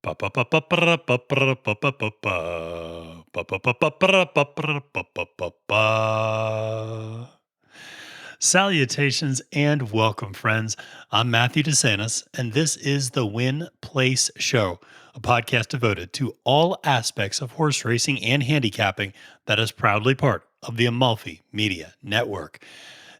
Salutations and welcome, friends. I'm Matthew DeSantis, and this is the Win Place Show, a podcast devoted to all aspects of horse racing and handicapping that is proudly part of the Amalfi Media Network.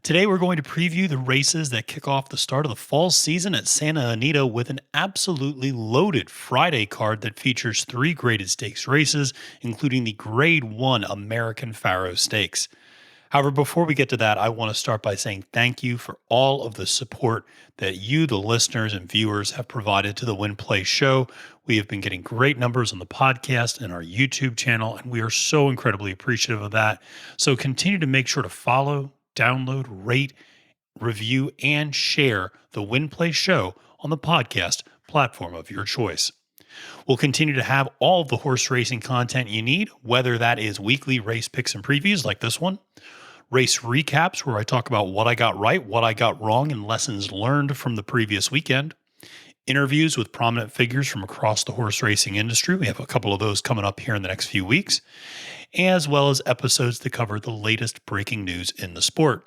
Today, we're going to preview the races that kick off the start of the fall season at Santa Anita with an absolutely loaded Friday card that features 3 graded stakes races, including the Grade I American Pharaoh Stakes. However, before we get to that, I want to start by saying thank you for all of the support that you, the listeners and viewers, have provided to the Win Play Show. We have been getting great numbers on the podcast and our YouTube channel, and we are so incredibly appreciative of that. So continue to make sure to follow, download, rate, review, and share the Win Play Show on the podcast platform of your choice. We'll continue to have all of the horse racing content you need, whether that is weekly race picks and previews like this one, race recaps where I talk about what I got right, what I got wrong, and lessons learned from the previous weekend, interviews with prominent figures from across the horse racing industry. We have a couple of those coming up here in the next few weeks, as well as episodes that cover the latest breaking news in the sport.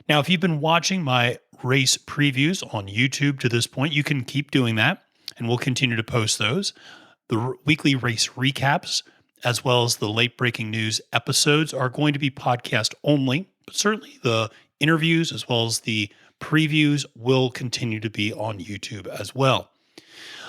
Now, if you've been watching my race previews on YouTube to this point, you can keep doing that, and we'll continue to post those. The weekly race recaps, as well as the late breaking news episodes, are going to be podcast only, but certainly the interviews as well as the previews will continue to be on YouTube as well.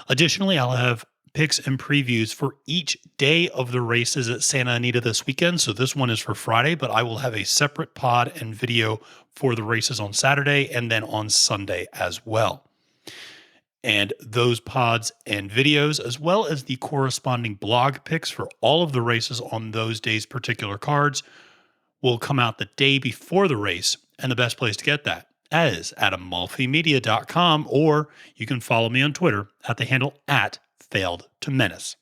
Additionally, I'll have picks and previews for each day of the races at Santa Anita this weekend. So this one is for Friday, but I will have a separate pod and video for the races on Saturday and then on Sunday as well. And those pods and videos, as well as the corresponding blog picks for all of the races on those days' particular cards, will come out the day before the race. And the best place to get that is at amalfimedia.com, or you can follow me on Twitter at the handle @FailedToMenace.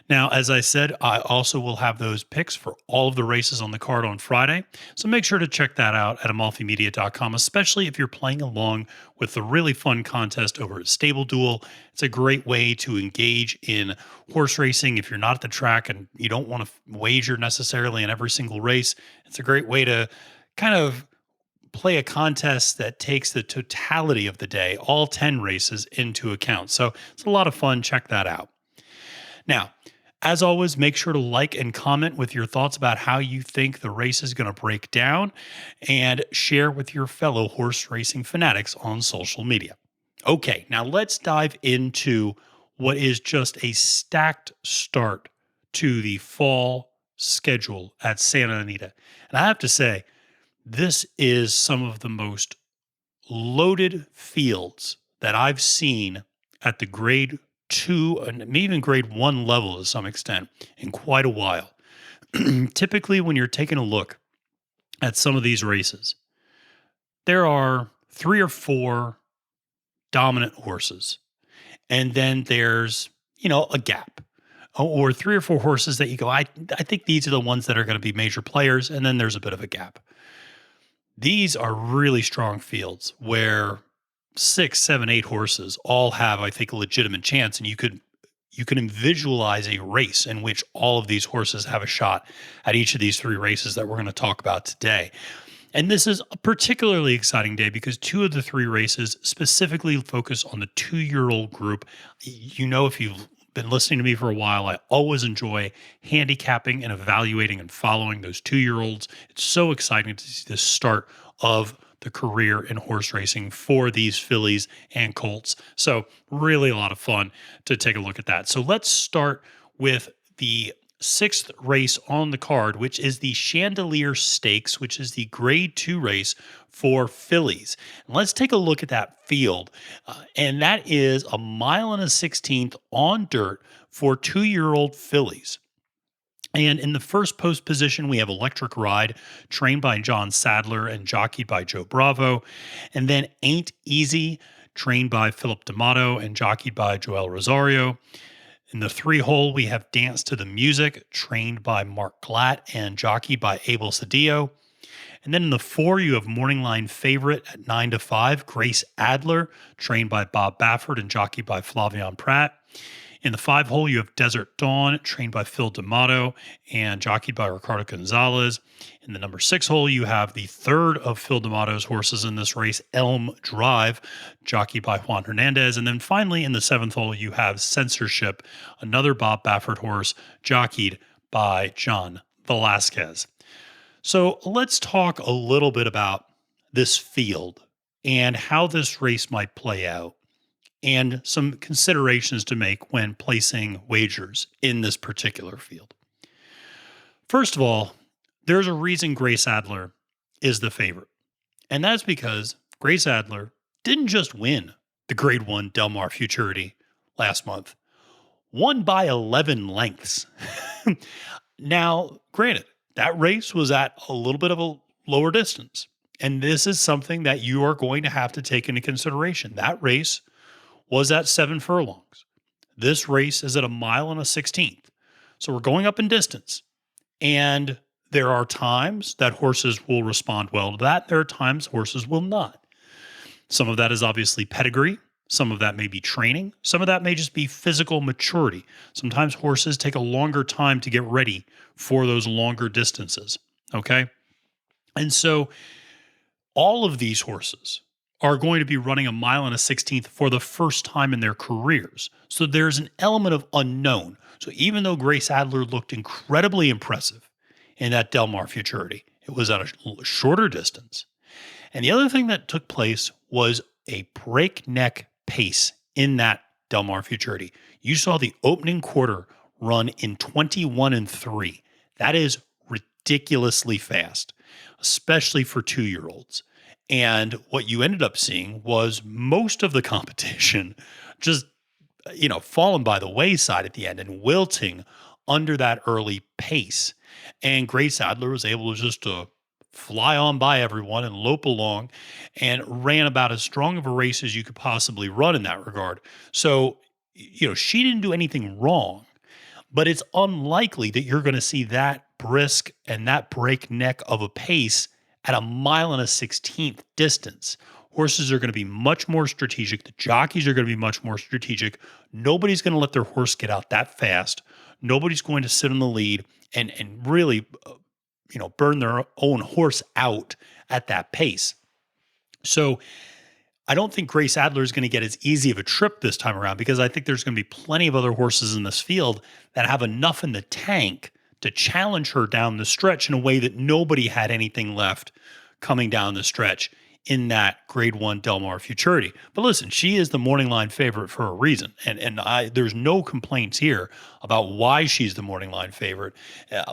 Now, as I said, I also will have those picks for all of the races on the card on Friday. So make sure to check that out at amalfimedia.com, especially if you're playing along with the really fun contest over at Stable Duel. It's a great way to engage in horse racing. If you're not at the track and you don't want to wager necessarily in every single race, it's a great way to kind of play a contest that takes the totality of the day, all 10 races, into account. So it's a lot of fun. Check that out. Now, as always, make sure to like and comment with your thoughts about how you think the race is going to break down, and share with your fellow horse racing fanatics on social media. Okay, now let's dive into what is just a stacked start to the fall schedule at Santa Anita. And I have to say, this is some of the most loaded fields that I've seen at the Grade II and even Grade I level to some extent in quite a while. Typically, when you're taking a look at some of these races, there are 3 or 4 dominant horses, and then there's, a gap, or 3 or 4 horses that you go, I think these are the ones that are going to be major players, and then there's a bit of a gap. These are really strong fields where 6, 7, 8 horses all have, I think, a legitimate chance, and you can visualize a race in which all of these horses have a shot at each of these 3 races that we're going to talk about today. And this is a particularly exciting day because 2 of the 3 races specifically focus on the 2-year-old group. If you've been listening to me for a while, I always enjoy handicapping and evaluating and following those 2-year-olds. It's so exciting to see the start of the career in horse racing for these fillies and colts. So really a lot of fun to take a look at that. So let's start with the 6th race on the card, which is the Chandelier Stakes, which is the Grade II race for fillies. And let's take a look at that field. And that is 1 1/16 miles on dirt for 2-year-old fillies. And in the first post position, we have Electric Ride, trained by John Sadler and jockeyed by Joe Bravo. And then Ain't Easy, trained by Philip D'Amato and jockeyed by Joel Rosario. In the 3-hole, we have Dance to the Music, trained by Mark Glatt and jockeyed by Abel Cedillo. And then in the 4, you have Morning Line Favorite at 9 to 5, Grace Adler, trained by Bob Baffert and jockeyed by Flavian Pratt. In the 5 hole, you have Desert Dawn, trained by Phil D'Amato and jockeyed by Ricardo Gonzalez. In the number 6 hole, you have the third of Phil D'Amato's horses in this race, Elm Drive, jockeyed by Juan Hernandez. And then finally, in the 7th hole, you have Censorship, another Bob Baffert horse, jockeyed by John Velasquez. So let's talk a little bit about this field and how this race might play out, and some considerations to make when placing wagers in this particular field. First of all, there's a reason Grace Adler is the favorite, and that's because Grace Adler didn't just win the Grade I Del Mar Futurity last month, won by 11 lengths. Now, granted, that race was at a little bit of a lower distance, and this is something that you are going to have to take into consideration. That race was at 7 furlongs. This race is at 1.16 miles. So we're going up in distance. And there are times that horses will respond well to that. There are times horses will not. Some of that is obviously pedigree. Some of that may be training. Some of that may just be physical maturity. Sometimes horses take a longer time to get ready for those longer distances. Okay. And so all of these horses are going to be running 1.16 miles for the first time in their careers. So there's an element of unknown. So even though Grace Adler looked incredibly impressive in that Del Mar Futurity, it was at a shorter distance. And the other thing that took place was a breakneck pace in that Del Mar Futurity. You saw the opening quarter run in 21-3. That is ridiculously fast, especially for 2-year-olds. And what you ended up seeing was most of the competition just, falling by the wayside at the end and wilting under that early pace. And Grace Adler was able to just fly on by everyone and lope along and ran about as strong of a race as you could possibly run in that regard. So, she didn't do anything wrong, but it's unlikely that you're going to see that brisk and that breakneck of a pace at 1.16 miles distance. Horses are going to be much more strategic. The jockeys are going to be much more strategic. Nobody's going to let their horse get out that fast. Nobody's going to sit in the lead and really, burn their own horse out at that pace. So I don't think Grace Adler is going to get as easy of a trip this time around, because I think there's going to be plenty of other horses in this field that have enough in the tank to challenge her down the stretch in a way that nobody had anything left coming down the stretch in that Grade I Del Mar Futurity. But listen, she is the morning line favorite for a reason. And there's no complaints here about why she's the morning line favorite.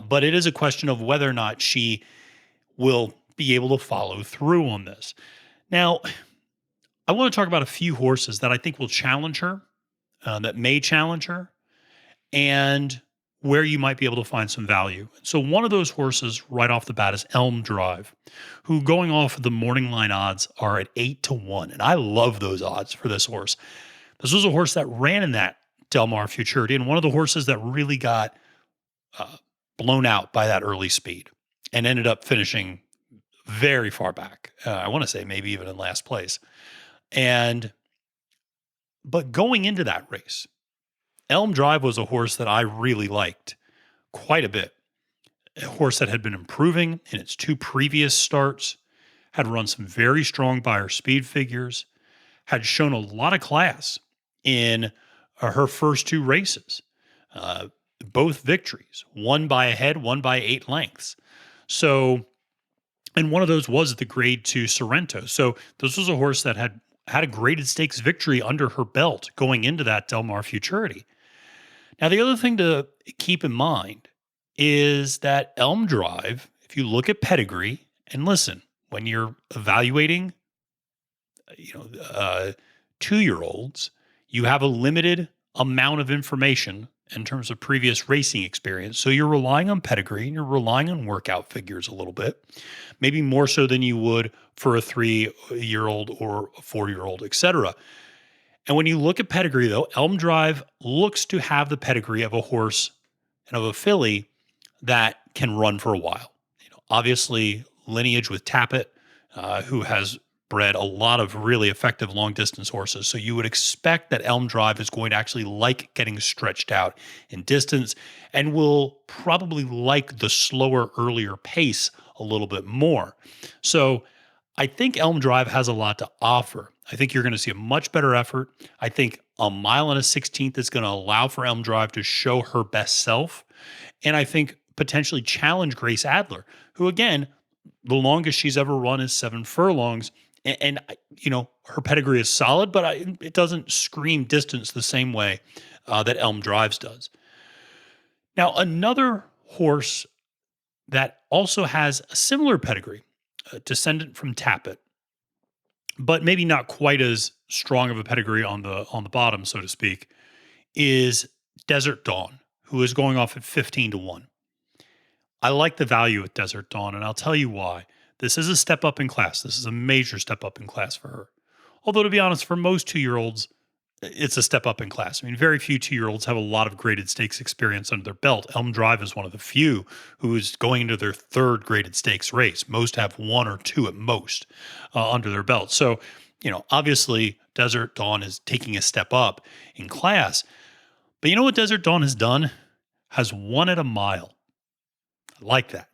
But it is a question of whether or not she will be able to follow through on this. Now, I want to talk about a few horses that I think will challenge her, that may challenge her, and where you might be able to find some value. So one of those horses right off the bat is Elm Drive, who, going off of the morning line odds, are at 8-1. And I love those odds for this horse. This was a horse that ran in that Del Mar Futurity, and one of the horses that really got blown out by that early speed and ended up finishing very far back. I want to say maybe even in last place. But going into that race, Elm Drive was a horse that I really liked quite a bit. A horse that had been improving in its 2 previous starts, had run some very strong Beyer speed figures, had shown a lot of class in her first 2 races. Both victories, one by a head, one by 8 lengths. So, and one of those was the Grade II Sorrento. So this was a horse that had a graded stakes victory under her belt going into that Del Mar Futurity. Now, the other thing to keep in mind is that Elm Drive, if you look at pedigree, and listen, when you're evaluating, 2-year-olds, you have a limited amount of information in terms of previous racing experience. So you're relying on pedigree and you're relying on workout figures a little bit, maybe more so than you would for a 3-year-old or a 4-year-old, etc. And when you look at pedigree, though, Elm Drive looks to have the pedigree of a horse and of a filly that can run for a while. Obviously, lineage with Tappet, who has bred a lot of really effective long distance horses. So you would expect that Elm Drive is going to actually like getting stretched out in distance and will probably like the slower, earlier pace a little bit more. So I think Elm Drive has a lot to offer. I think you're going to see a much better effort. I think a mile and a 16th is going to allow for Elm Drive to show her best self. And I think potentially challenge Grace Adler, who, again, the longest she's ever run is 7 furlongs. And her pedigree is solid, but it doesn't scream distance the same way that Elm Drives does. Now, another horse that also has a similar pedigree, a descendant from Tappet, but maybe not quite as strong of a pedigree on the bottom, so to speak, is Desert Dawn, who is going off at 15-1. I like the value with Desert Dawn, and I'll tell you why. This is a step up in class. This is a major step up in class for her. Although, to be honest, for most 2-year-olds, it's a step up in class. I mean, very few 2-year-olds have a lot of graded stakes experience under their belt. Elm Drive is one of the few who is going into their third graded stakes race. Most have 1 or 2 at most under their belt. So, obviously, Desert Dawn is taking a step up in class. But you know what Desert Dawn has done? Has won at a mile. I like that.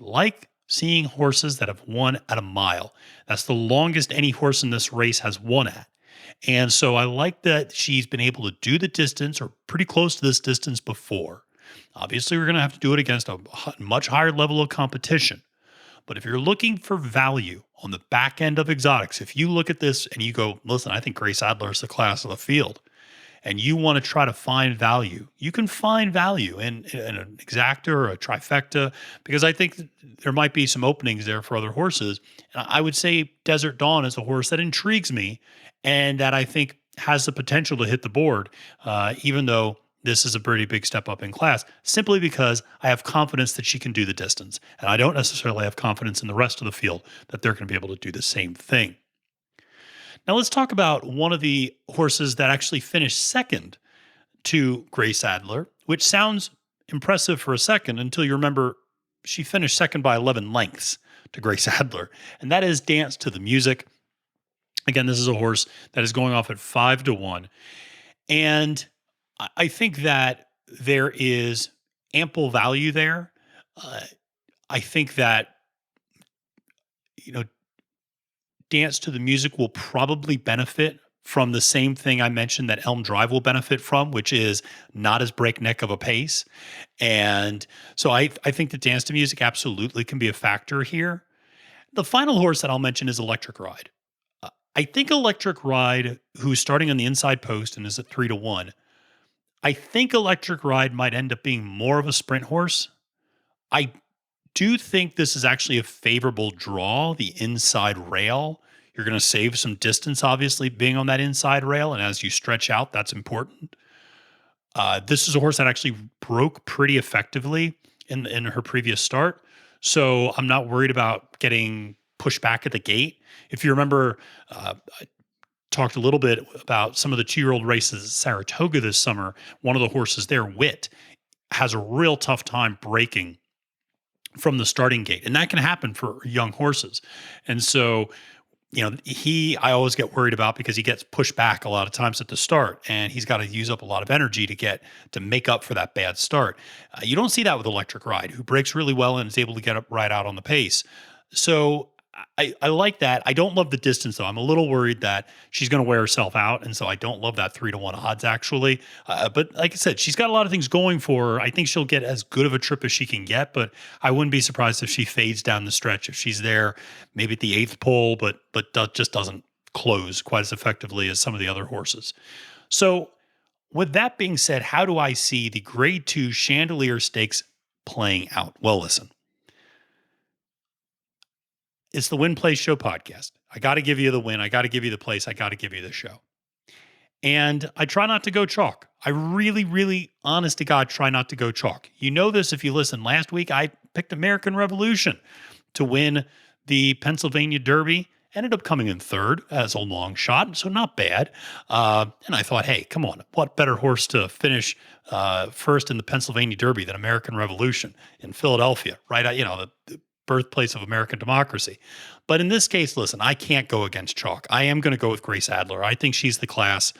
I like seeing horses that have won at a mile. That's the longest any horse in this race has won at. And so I like that she's been able to do the distance or pretty close to this distance before. Obviously, we're going to have to do it against a much higher level of competition. But if you're looking for value on the back end of exotics, if you look at this and you go, listen, I think Grace Adler is the class of the field, and you want to try to find value, you can find value in an exacta or a trifecta, because I think there might be some openings there for other horses. And I would say Desert Dawn is a horse that intrigues me and that I think has the potential to hit the board, even though this is a pretty big step up in class, simply because I have confidence that she can do the distance. And I don't necessarily have confidence in the rest of the field that they're going to be able to do the same thing. Now let's talk about one of the horses that actually finished second to Grace Adler, which sounds impressive for a second until you remember she finished second by 11 lengths to Grace Adler, and that is Dance to the Music. Again, this is a horse that is going off at 5-1, and I think that there is ample value there. I think that, Dance to the Music will probably benefit from the same thing I mentioned that Elm Drive will benefit from, which is not as breakneck of a pace. And so I think that Dance to Music absolutely can be a factor here. The final horse that I'll mention is Electric Ride. I think Electric Ride, who's starting on the inside post and is at 3-1, I think Electric Ride might end up being more of a sprint horse. I do think this is actually a favorable draw, the inside rail. You're going to save some distance, obviously, being on that inside rail. And as you stretch out, that's important. This is a horse that actually broke pretty effectively in her previous start. So I'm not worried about getting pushed back at the gate. If you remember, I talked a little bit about some of the 2-year-old races at Saratoga this summer. One of the horses there, Wit, has a real tough time breaking from the starting gate. And that can happen for young horses. And so, I always get worried about because he gets pushed back a lot of times at the start and he's got to use up a lot of energy to make up for that bad start. You don't see that with Electric Ride, who breaks really well and is able to get up right out on the pace. So I like that. I don't love the distance, though. I'm a little worried that she's going to wear herself out, and so I don't love that 3-1 odds, actually. But like I said, she's got a lot of things going for her. I think she'll get as good of a trip as she can get, but I wouldn't be surprised if she fades down the stretch. If she's there, maybe at the 8th pole, but just doesn't close quite as effectively as some of the other horses. So with that being said, how do I see the Grade II Chandelier Stakes playing out? Well, listen. It's the Win Place Show podcast. I got to give you the win. I got to give you the place. I got to give you the show. And I try not to go chalk. I really, really, honest to God, try not to go chalk. You know this if you listened. Last week, I picked American Revolution to win the Pennsylvania Derby. Ended up coming in third as a long shot, so not bad. And I thought, hey, come on, what better horse to finish first in the Pennsylvania Derby than American Revolution in Philadelphia, right? birthplace of American democracy. But in this case, listen, I can't go against chalk. I am going to go with Grace Adler. I think she's the class.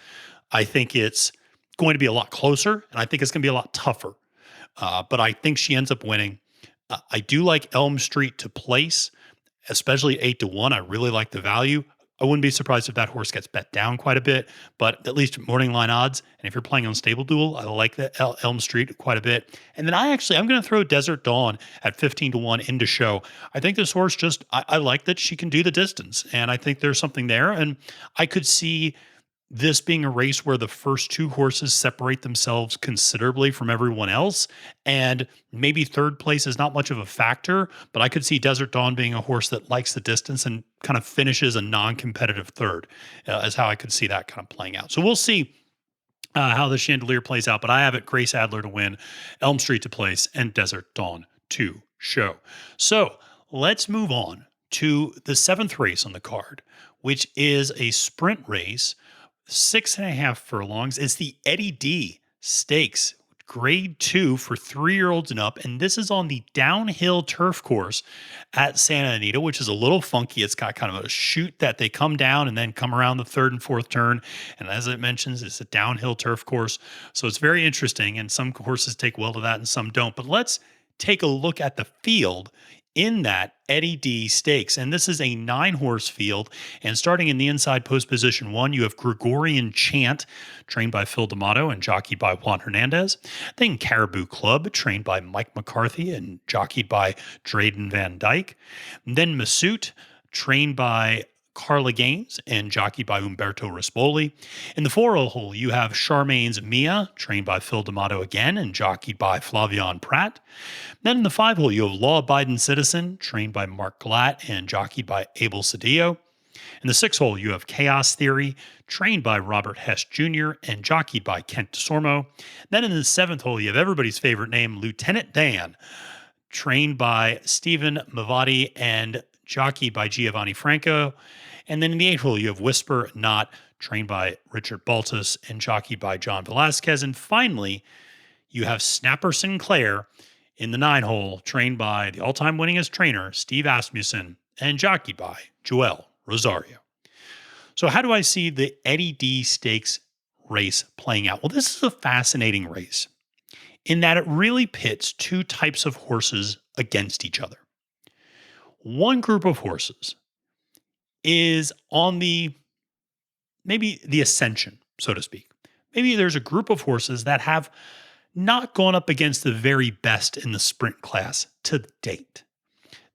I think it's going to be a lot closer, and I think it's going to be a lot tougher. But I think she ends up winning. I do like Elm Street to place, especially 8-1. I really like the value. I wouldn't be surprised if that horse gets bet down quite a bit, but at least morning line odds. And if you're playing on Stable Duel, I like that Elm Street quite a bit. And then I'm going to throw Desert Dawn at 15-1 into show. I think this horse I like that she can do the distance, and I think there's something there. And I could see this being a race where the first two horses separate themselves considerably from everyone else, and maybe third place is not much of a factor, but I could see Desert Dawn being a horse that likes the distance and kind of finishes a non-competitive third, is how I could see that kind of playing out. So we'll see how the Chandelier plays out, but I have it Grace Adler to win, Elm Street to place, and Desert Dawn to show. So let's move on to the seventh race on the card, which is a sprint race, 6.5 furlongs. It's the Eddie D Stakes, Grade II for 3-year-olds and up. And this is on the downhill turf course at Santa Anita, which is a little funky. It's got kind of a chute that they come down and then come around the third and fourth turn. And as it mentions, it's a downhill turf course. So it's very interesting. And some horses take well to that and some don't. But let's take a look at the field in that Eddie D Stakes. And this is a 9-horse field. And starting in the inside post position 1, you have Gregorian Chant, trained by Phil D'Amato and jockeyed by Juan Hernandez. Then Caribou Club, trained by Mike McCarthy and jockeyed by Drayden Van Dyke. And then Massoud, trained by Carla Gaines and jockeyed by Umberto Rispoli. In the 4-hole, you have Charmaine's Mia, trained by Phil D'Amato again and jockeyed by Flavian Pratt. Then in the 5-hole, you have Law-Abiding Citizen, trained by Mark Glatt and jockeyed by Abel Cedillo. In the 6-hole, you have Chaos Theory, trained by Robert Hess Jr. and jockeyed by Kent DeSormo. Then in the 7th hole, you have everybody's favorite name, Lieutenant Dan, trained by Stephen Mavati and jockeyed by Giovanni Franco. And then in the 8th hole, you have Whisper Not, trained by Richard Baltus and jockeyed by John Velasquez. And finally, you have Snappy Sinclair in the 9-hole, trained by the all-time winningest trainer, Steve Asmussen, and jockeyed by Joel Rosario. So how do I see the Eddie D Stakes race playing out? Well, this is a fascinating race in that it really pits two types of horses against each other. One group of horses is on maybe the ascension, so to speak. Maybe there's a group of horses that have not gone up against the very best in the sprint class to date.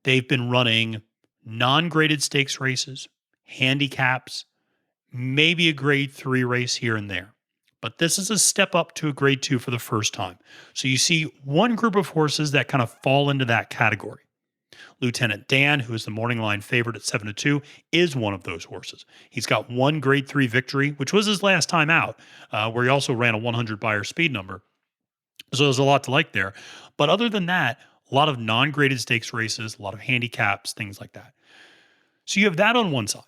They've been running non-graded stakes races, handicaps, maybe a grade 3 race here and there. But this is a step up to a grade 2 for the first time. So you see one group of horses that kind of fall into that category. Lieutenant Dan, who is the morning line favorite at 7-2, is one of those horses. He's got one grade 3 victory, which was his last time out, where he also ran a 100 buyer speed number. So there's a lot to like there. But other than that, a lot of non-graded stakes races, a lot of handicaps, things like that. So you have that on one side.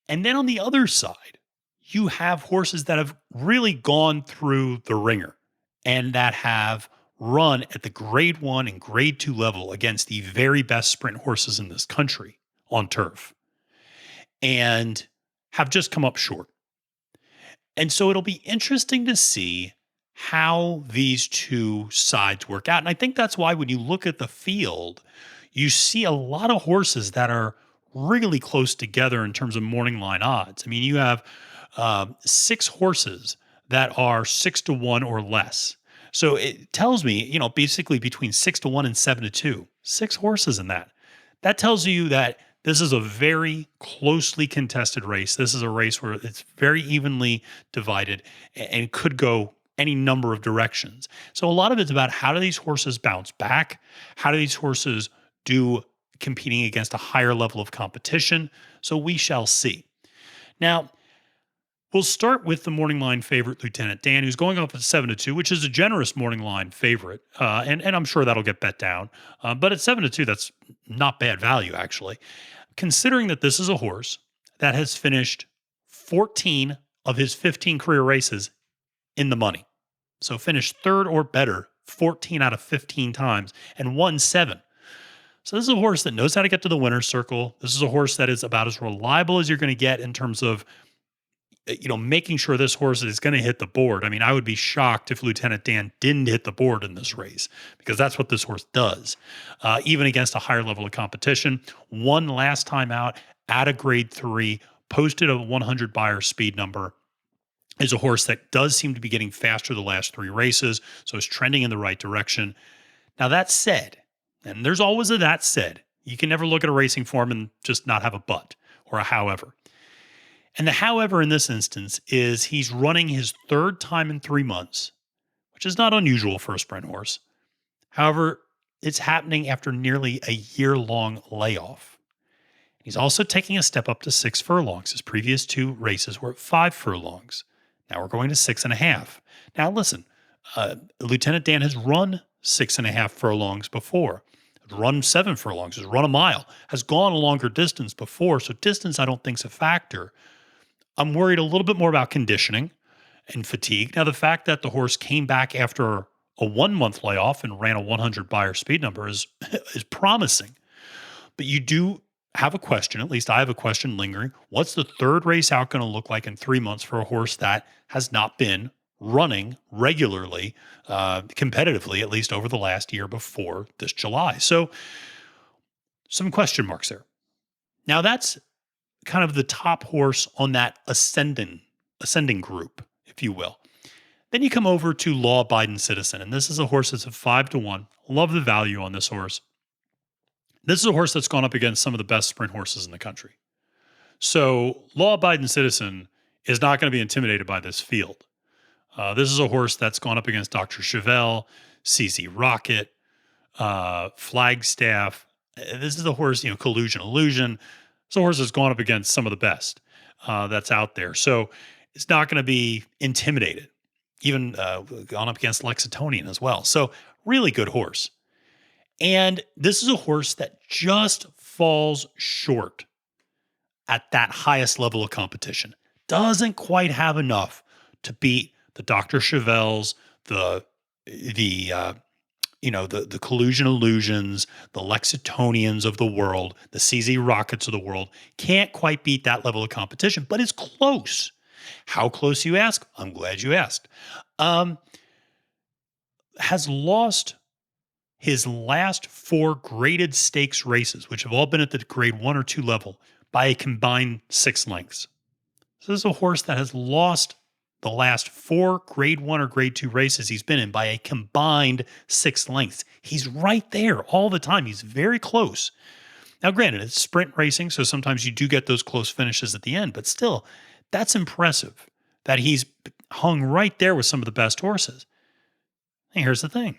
And then on the other side, you have horses that have really gone through the ringer and that have run at the grade 1 and grade 2 level against the very best sprint horses in this country on turf and have just come up short. And so it'll be interesting to see how these two sides work out. And I think that's why when you look at the field, you see a lot of horses that are really close together in terms of morning line odds. I mean, you have 6 horses that are 6-1 or less. So it tells me, basically between 6-1 and 7-2, 6 horses in that. That tells you that this is a very closely contested race. This is a race where it's very evenly divided and could go any number of directions. So a lot of it's about how do these horses bounce back? How do these horses do competing against a higher level of competition? So we shall see. Now, we'll start with the morning line favorite, Lieutenant Dan, who's going off at 7-2, which is a generous morning line favorite. And I'm sure that'll get bet down. But at 7-2, that's not bad value, actually. Considering that this is a horse that has finished 14 of his 15 career races in the money. So finished third or better 14 out of 15 times and won 7. So this is a horse that knows how to get to the winner's circle. This is a horse that is about as reliable as you're going to get in terms of making sure this horse is going to hit the board. I mean, I would be shocked if Lieutenant Dan didn't hit the board in this race because that's what this horse does, even against a higher level of competition. Won last time out at a grade 3, posted a 100 Beyer speed number. Is a horse that does seem to be getting faster the last 3 races, so it's trending in the right direction. Now, that said, and there's always a that said, you can never look at a racing form and just not have a but or a however. And the however in this instance is he's running his 3rd time in 3 months, which is not unusual for a sprint horse. However, it's happening after nearly a year-long layoff. He's also taking a step up to 6 furlongs. His previous 2 races were at 5 furlongs. Now we're going to 6.5. Now listen, Lieutenant Dan has run 6.5 furlongs before, has run 7 furlongs, has run a mile, has gone a longer distance before. So distance I don't think is a factor. I'm worried a little bit more about conditioning and fatigue. Now, the fact that the horse came back after a 1-month layoff and ran a 100 Beyer speed number is promising. But you do have a question, at least I have a question lingering. What's the 3rd race out going to look like in 3 months for a horse that has not been running regularly, competitively, at least over the last year before this July? So some question marks there. Now, that's kind of the top horse on that ascending group, if you will. Then you come over to Law Abiding Citizen, and this is a horse that's a 5-1. Love the value on this horse. This is a horse that's gone up against some of the best sprint horses in the country. So Law Abiding Citizen is not going to be intimidated by this field. This is a horse that's gone up against Dr. Chevelle, CZ Rocket, Flagstaff. This is a horse, Collusion Illusion. This horse has gone up against some of the best that's out there. So it's not going to be intimidated. Even gone up against Lexitonian as well. So really good horse. And this is a horse that just falls short at that highest level of competition. Doesn't quite have enough to beat the Dr. Chevelles, the Collusion Illusions, the Lexitonians of the world, the CZ Rockets of the world. Can't quite beat that level of competition, but it's close. How close, you ask? I'm glad you asked. Has lost his last 4 graded stakes races, which have all been at the grade 1 or 2 level, by a combined 6 lengths. So this is a horse that has lost the last 4 grade 1 or grade 2 races he's been in by a combined 6 lengths. He's right there all the time. He's very close. Now, granted, it's sprint racing, so sometimes you do get those close finishes at the end, but still, that's impressive that he's hung right there with some of the best horses. And here's the thing.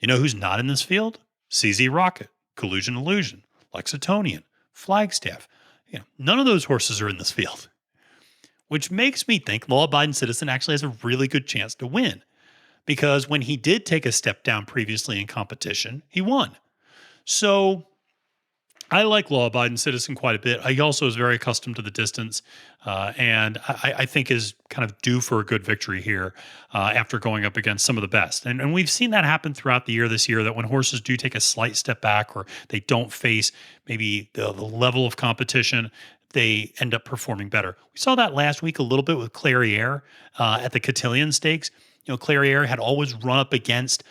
You know who's not in this field? CZ Rocket, Collusion Illusion, Lexitonian, Flagstaff. None of those horses are in this field, which makes me think Law Abiding Citizen actually has a really good chance to win, because when he did take a step down previously in competition, he won. So I like Law Abiding Citizen quite a bit. He also is very accustomed to the distance, and I think is kind of due for a good victory here after going up against some of the best. And we've seen that happen throughout the year this year, that when horses do take a slight step back or they don't face maybe the level of competition, they end up performing better. We saw that last week a little bit with Clairiere at the Cotillion Stakes. Clairiere had always run up against,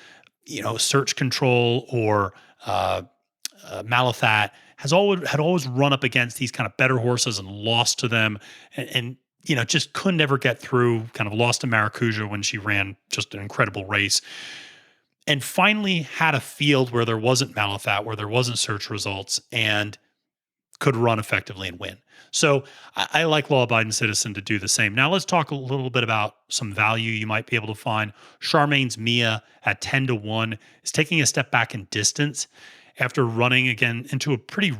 Search Control or Malathat, had always run up against these kind of better horses and lost to them, and just couldn't ever get through. Kind of lost to Maracuja when she ran just an incredible race, and finally had a field where there wasn't Malathat, where there wasn't Search Results, and could run effectively and win. So I like Law Abiding Citizen to do the same. Now let's talk a little bit about some value you might be able to find. Charmaine's Mia at 10-1 is taking a step back in distance after running again into a pretty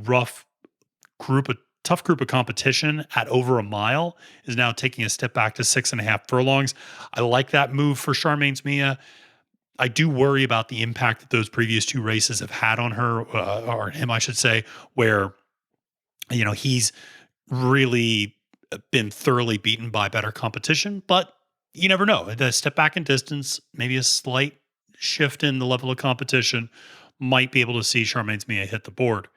tough group of competition at over a mile, is now taking a step back to 6.5 furlongs. I like that move for Charmaine's Mia. I do worry about the impact that those previous 2 races have had on her, or him, I should say, where, he's really been thoroughly beaten by better competition, but you never know. The step back in distance, maybe a slight shift in the level of competition might be able to see Charmaine's Mia hit the board.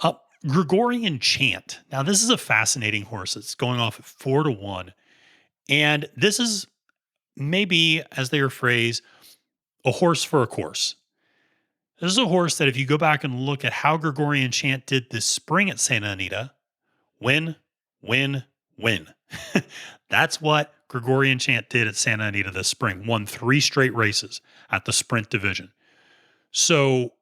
Uh, Gregorian Chant. Now, this is a fascinating horse. It's going off at 4-1. And this is maybe, as they are phrased, a horse for a course. This is a horse that if you go back and look at how Gregorian Chant did this spring at Santa Anita, win, win, win. That's what Gregorian Chant did at Santa Anita this spring. Won 3 straight races at the sprint division. So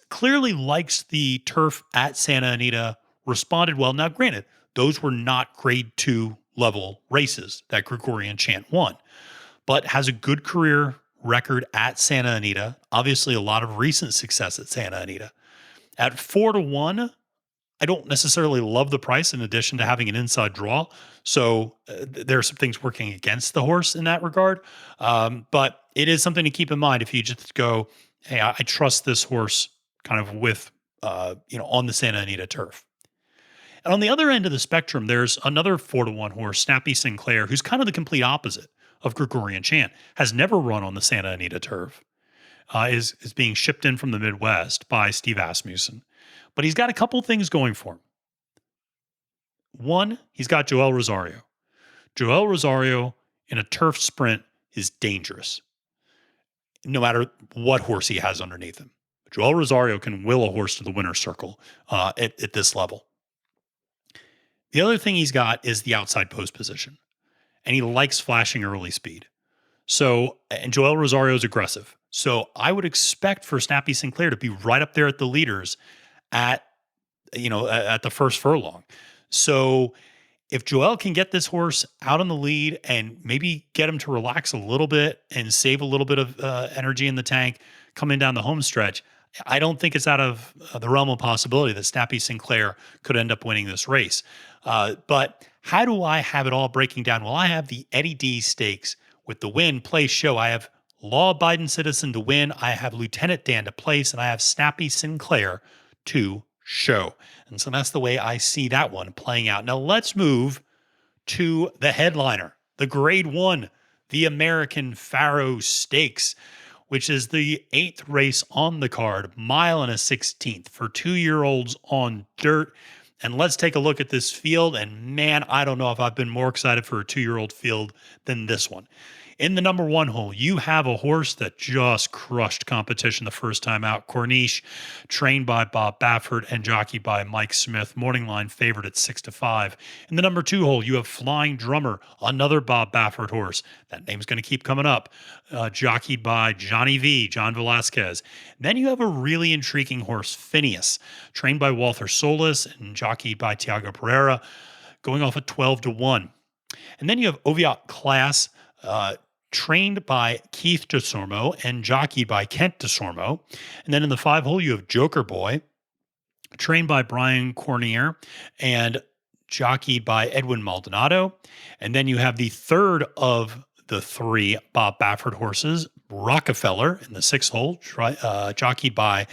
clearly likes the turf at Santa Anita, responded well. Now, granted, those were not grade 2 level races that Gregorian Chant won, but has a good career record at Santa Anita. Obviously, a lot of recent success at Santa Anita. At 4-1, I don't necessarily love the price in addition to having an inside draw. So there are some things working against the horse in that regard. But it is something to keep in mind if you just go, hey, I trust this horse kind of with, on the Santa Anita turf. And on the other end of the spectrum, there's another 4-1 horse, Snappy Sinclair, who's kind of the complete opposite of Gregorian Chant, has never run on the Santa Anita turf, is being shipped in from the Midwest by Steve Asmussen. But he's got a couple things going for him. One, he's got Joel Rosario. Joel Rosario in a turf sprint is dangerous, no matter what horse he has underneath him. Joel Rosario can will a horse to the winner's circle at this level. The other thing he's got is the outside post position, and he likes flashing early speed. So, and Joel Rosario is aggressive. So I would expect for Snappy Sinclair to be right up there at the leaders at the first furlong. So if Joel can get this horse out on the lead and maybe get him to relax a little bit and save a little bit of energy in the tank coming down the home stretch, I don't think it's out of the realm of possibility that Snappy Sinclair could end up winning this race. But how do I have it all breaking down? Well, I have the Eddie D Stakes with the win, place, show. I have Law-Abiding Citizen to win. I have Lieutenant Dan to place, and I have Snappy Sinclair to show. And so that's the way I see that one playing out. Now let's move to the headliner, the Grade I, the American Pharaoh Stakes, which is the 8th race on the card, mile and a 16th for 2-year-olds on dirt. And let's take a look at this field. And man, I don't know if I've been more excited for a 2-year-old field than this one. In the number 1 hole, you have a horse that just crushed competition the first time out. Corniche, trained by Bob Baffert and jockeyed by Mike Smith. Morning line favored at 6-5. In the number 2 hole, you have Flying Drummer, another Bob Baffert horse. That name's going to keep coming up. Jockeyed by Johnny V, John Velasquez. Then you have a really intriguing horse, Phineas, trained by Walter Solis and jockeyed by Tiago Pereira, going off at 12-1. And then you have Oviatt Class, trained by Keith DeSormo and jockeyed by Kent DeSormo. And then in the 5 hole, you have Joker Boy, trained by Brian Cornier and jockeyed by Edwin Maldonado. And then you have the third of the 3 Bob Baffert horses, Rockefeller, in the 6th hole, jockeyed by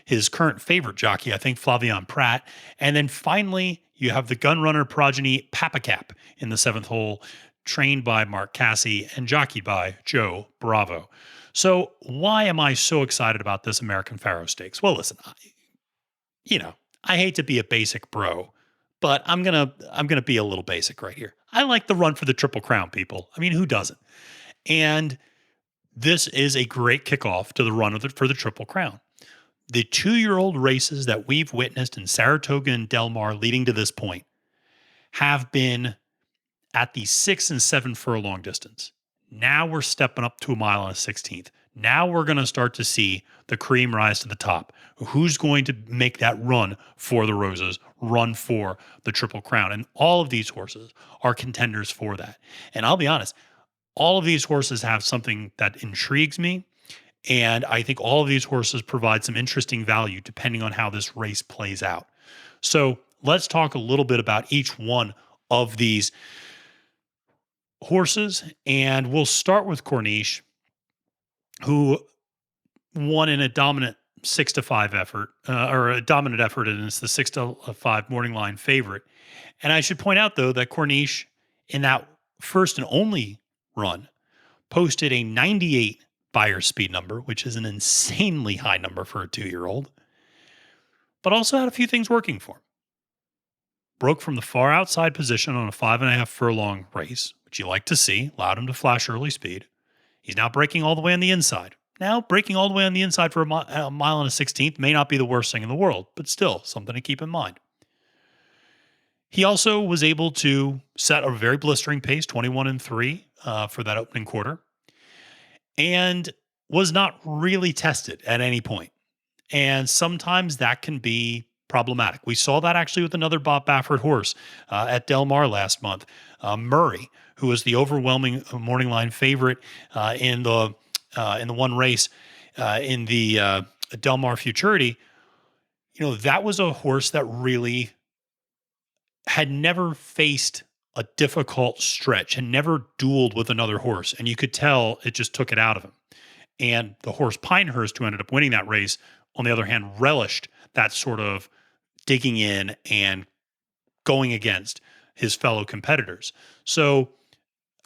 his current favorite jockey, I think, Flavian Pratt. And then finally, you have the gunrunner progeny Papacap in the 7th hole, trained by Mark Cassie and jockeyed by Joe Bravo. So why am I so excited about this American Pharaoh Stakes? Well, listen, I hate to be a basic bro, but I'm gonna be a little basic right here. I like the run for the Triple Crown, people. I mean, who doesn't? And this is a great kickoff to the run for the Triple Crown. The 2-year-old races that we've witnessed in Saratoga and Del Mar leading to this point have been at the 6 and 7 furlong distance. Now we're stepping up to a mile and a 16th. Now we're going to start to see the cream rise to the top. Who's going to make that run for the Roses, run for the Triple Crown? And all of these horses are contenders for that. And I'll be honest, all of these horses have something that intrigues me. And I think all of these horses provide some interesting value depending on how this race plays out. So let's talk a little bit about each one of these horses, and we'll start with Corniche, who won in a dominant 6-5 effort, or a dominant effort, and it's the 6-5 morning line favorite. And I should point out, though, that Corniche, in that first and only run, posted a 98 buyer speed number, which is an insanely high number for a 2-year-old, but also had a few things working for him. Broke from the far outside position on a 5.5 furlong race, which you like to see, allowed him to flash early speed. He's now breaking all the way on the inside. Now, breaking all the way on the inside for a mile and a 16th may not be the worst thing in the world, but still something to keep in mind. He also was able to set a very blistering pace, 21-3 for that opening quarter, and was not really tested at any point. And sometimes that can be problematic. We saw that actually with another Bob Baffert horse at Del Mar last month, Murray, who was the overwhelming morning line favorite in the one race in the Del Mar Futurity. You know, that was a horse that really had never faced a difficult stretch and never dueled with another horse. And you could tell it just took it out of him. And the horse Pinehurst, who ended up winning that race, on the other hand, relished that sort of digging in and going against his fellow competitors. So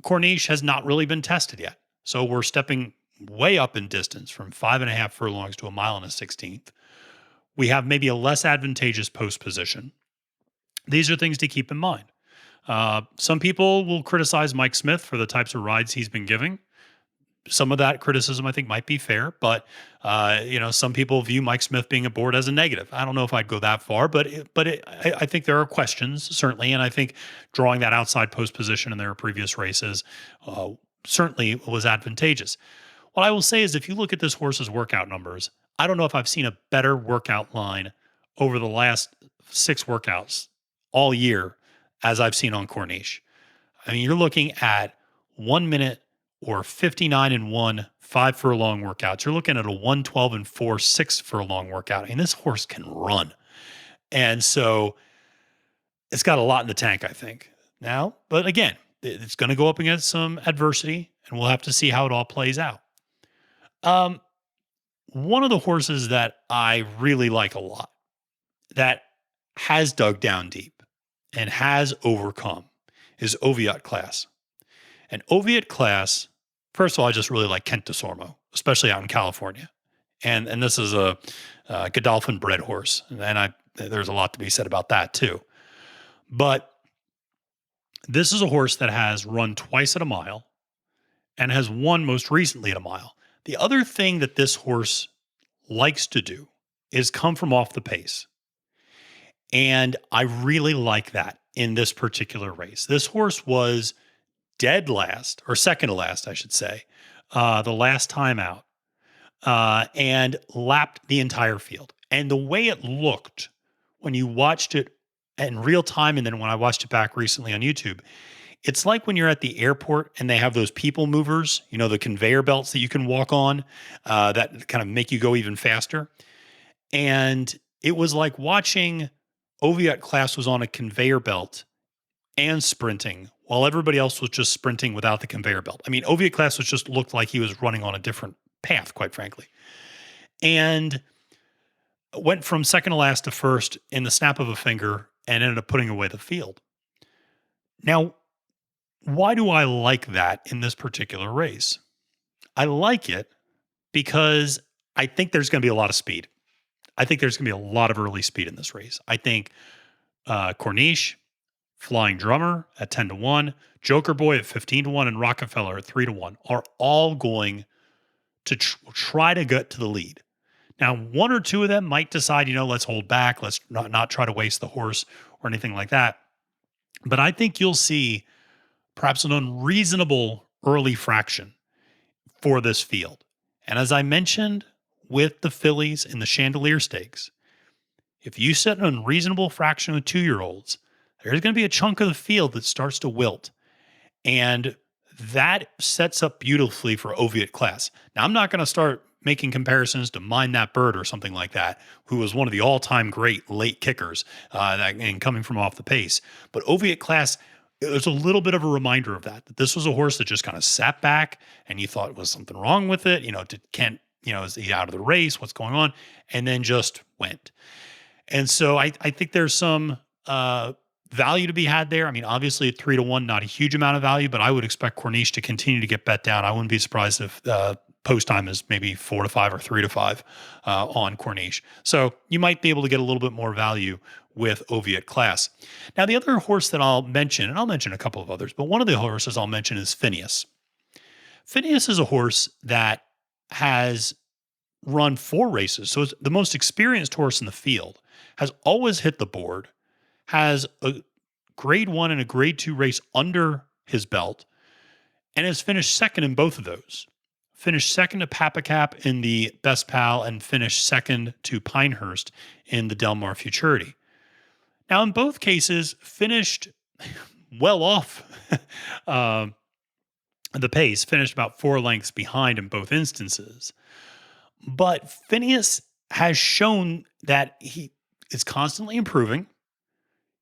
Corniche has not really been tested yet. So we're stepping way up in distance from 5.5 furlongs to a mile and a 16th. We have maybe a less advantageous post position. These are things to keep in mind. Some people will criticize Mike Smith for the types of rides he's been giving. Some of that criticism, I think, might be fair, but some people view Mike Smith being aboard as a negative. I don't know if I'd go that far, but I think there are questions, certainly, and I think drawing that outside post position in their previous races certainly was advantageous. What I will say is if you look at this horse's workout numbers, I don't know if I've seen a better workout line over the last 6 workouts all year as I've seen on Corniche. I mean, you're looking at 1 minute or 59-1 5 furlong workouts. You're looking at a 112-4 6 furlong workout. I mean, this horse can run. And so it's got a lot in the tank, I think. Now, but again, it's going to go up against some adversity, and we'll have to see how it all plays out. One of the horses that I really like a lot that has dug down deep and has overcome is Oviatt Class. And Oviatt Class, first of all, I just really like Kent DeSormo, especially out in California. And this is a Godolphin bred horse. And there's a lot to be said about that too. But this is a horse that has run twice at a mile and has won most recently at a mile. The other thing that this horse likes to do is come from off the pace. And I really like that in this particular race. This horse was dead last, or second to last, I should say, the last time out, and lapped the entire field. And the way it looked when you watched it in real time, and then when I watched it back recently on YouTube, it's like when you're at the airport and they have those people movers, you know, the conveyor belts that you can walk on that kind of make you go even faster. And it was like watching Oviatt Class was on a conveyor belt and sprinting while everybody else was just sprinting without the conveyor belt. I mean, Oviatt Class was just looked like he was running on a different path, quite frankly. And went from second to last to first in the snap of a finger and ended up putting away the field. Now, why do I like that in this particular race? I like it because I think there's going to be a lot of speed. I think there's going to be a lot of early speed in this race. I think Corniche, Flying Drummer at 10-1, Joker Boy at 15-1, and Rockefeller at 3-1 are all going to try to get to the lead. Now, one or two of them might decide, let's hold back. Let's not try to waste the horse or anything like that. But I think you'll see perhaps an unreasonable early fraction for this field. And as I mentioned with the fillies in the Chandelier Stakes, if you set an unreasonable fraction of 2-year-olds, there's going to be a chunk of the field that starts to wilt. And that sets up beautifully for Oviatt Class. Now, I'm not going to start making comparisons to Mind That Bird or something like that, who was one of the all-time great late kickers and coming from off the pace. But Oviatt Class, there's a little bit of a reminder of that this was a horse that just kind of sat back and you thought was something wrong with it. Is he out of the race? What's going on? And then just went. And so I think there's some value to be had there. I mean, obviously at 3-1, not a huge amount of value, but I would expect Corniche to continue to get bet down. I wouldn't be surprised if post time is maybe 4 to 5 or 3 to 5 on Corniche. So you might be able to get a little bit more value with Oviatt class. Now, the other horse that I'll mention, and I'll mention a couple of others, but one of the horses I'll mention is Phineas. Phineas is a horse that has run 4 races. So it's the most experienced horse in the field, has always hit the board, has a grade 1 and a grade 2 race under his belt, and has finished second in both of those. Finished second to Papacap in the Best Pal and finished second to Pinehurst in the Del Mar Futurity. Now, in both cases, finished well off the pace, finished about 4 lengths behind in both instances. But Phineas has shown that he is constantly improving.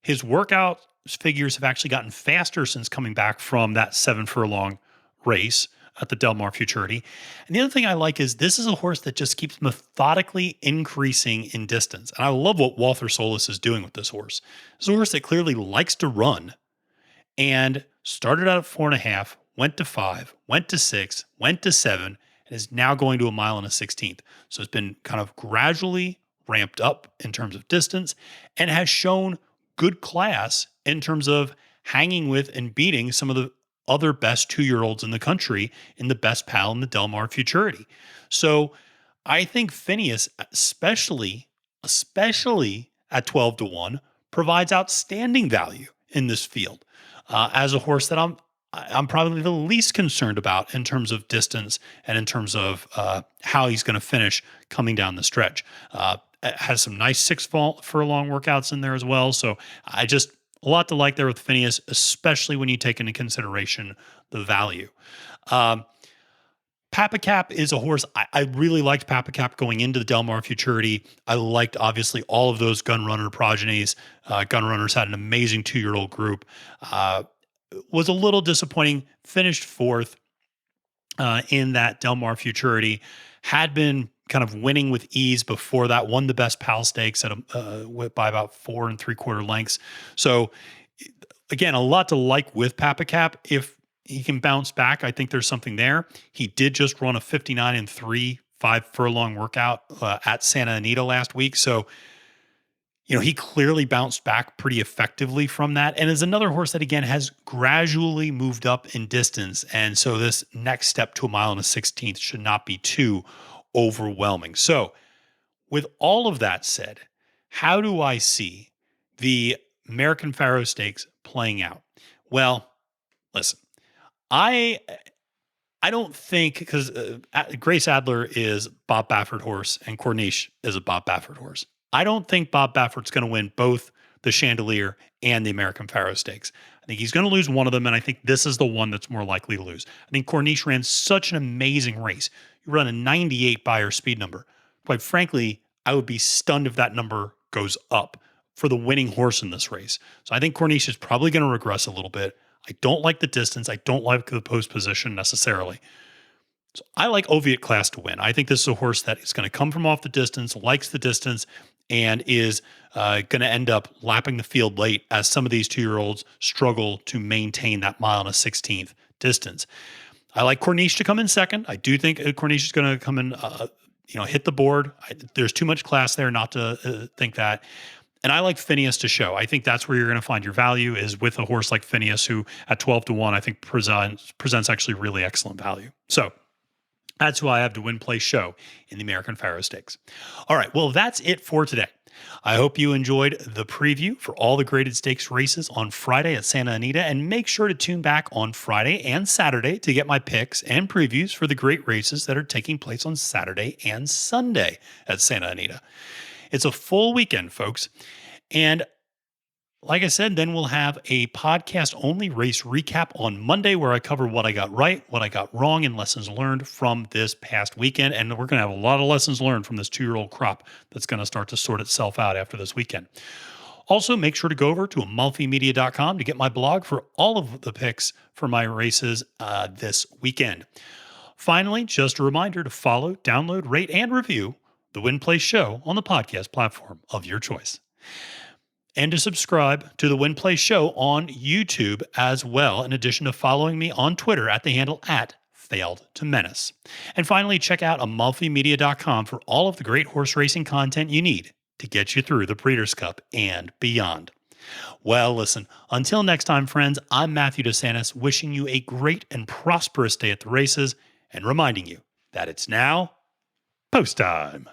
His workout figures have actually gotten faster since coming back from that 7 furlong race at the Del Mar Futurity. And the other thing I like is this is a horse that just keeps methodically increasing in distance. And I love what Walter Solis is doing with this horse. It's a horse that clearly likes to run and started out at 4.5, went to 5, went to 6, went to 7, and is now going to 1 mile and a 16th. So it's been kind of gradually ramped up in terms of distance and has shown good class in terms of hanging with and beating some of the other best 2-year-olds in the country in the Best Pal and the Del Mar Futurity. So I think Phineas, especially at 12 to 1, provides outstanding value in this field as a horse that I'm probably the least concerned about in terms of distance and in terms of how he's going to finish coming down the stretch. It has some nice 6 furlong workouts in there as well. So a lot to like there with Phineas, especially when you take into consideration the value. Papacap is a horse. I really liked Papacap going into the Del Mar Futurity. I liked, obviously, all of those gun runner progenies. Gun runners had an amazing 2-year-old group. Was a little disappointing. Finished 4th in that Del Mar Futurity. Had been kind of winning with ease before that. Won the Best Pal Stakes by about 4 3/4 lengths. So again, a lot to like with Papacap. If he can bounce back, I think there's something there. He did just run a 59 3 5 furlong workout at Santa Anita last week. So, he clearly bounced back pretty effectively from that, and is another horse that, again, has gradually moved up in distance. And so this next step to 1 mile and a 16th should not be too overwhelming. So with all of that said, how do I see the American Pharaoh Stakes playing out? Well, listen, I don't think, because Grace Adler is Bob Baffert horse and Corniche is a Bob Baffert horse. I don't think Bob Baffert's going to win both the Chandelier and the American Pharaoh Stakes. I think he's going to lose one of them, and I think this is the one that's more likely to lose. I think Corniche ran such an amazing race. You run a 98 Beyer speed number. Quite frankly, I would be stunned if that number goes up for the winning horse in this race. So I think Corniche is probably going to regress a little bit. I don't like the distance. I don't like the post position necessarily. So I like Oviatt class to win. I think this is a horse that is going to come from off the distance, likes the distance, and is going to end up lapping the field late as some of these 2-year-olds struggle to maintain that 1 mile and a 16th distance. I like Corniche to come in second. I do think Corniche is going to come in, hit the board. There's too much class there not to think that. And I like Phineas to show. I think that's where you're going to find your value is with a horse like Phineas, who at 12 to 1, I think presents actually really excellent value. So that's who I have to win, play, show in the American Pharaoh Stakes. All right, well, that's it for today. I hope you enjoyed the preview for all the graded stakes races on Friday at Santa Anita, and make sure to tune back on Friday and Saturday to get my picks and previews for the great races that are taking place on Saturday and Sunday at Santa Anita. It's a full weekend, folks, and like I said, then we'll have a podcast-only race recap on Monday where I cover what I got right, what I got wrong, and lessons learned from this past weekend. And we're going to have a lot of lessons learned from this 2-year-old crop that's going to start to sort itself out after this weekend. Also, make sure to go over to amalfimedia.com to get my blog for all of the picks for my races this weekend. Finally, just a reminder to follow, download, rate, and review the Win Play Show on the podcast platform of your choice. And to subscribe to the Win Play Show on YouTube as well, in addition to following me on Twitter at the handle failed to menace. And finally, check out amalfimedia.com for all of the great horse racing content you need to get you through the Breeders' Cup and beyond. Well, listen, until next time, friends, I'm Matthew DeSantis, wishing you a great and prosperous day at the races and reminding you that it's now post time.